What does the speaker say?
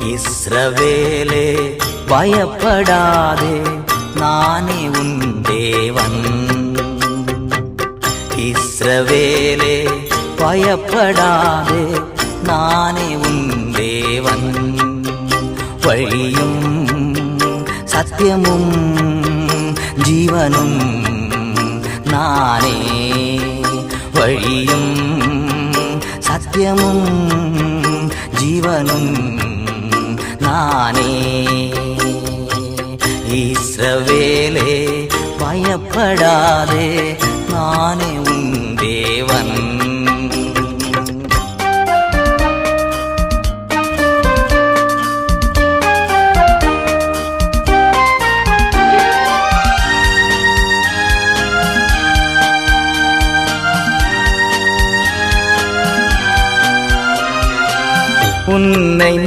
இஸ்ரவேலே பயப்படாதே, நானே உன் தேவன். இஸ்ரவேலே பயப்படாதே, நானே உன் தேவன். வழியும் சத்தியமும் ஜீவனும் நானே. வழியும் சத்தியமும் ஜீவனும் நானே. இஸ்ரவேலே பயப்படாதே, நானே உன் தேவன். உன்னை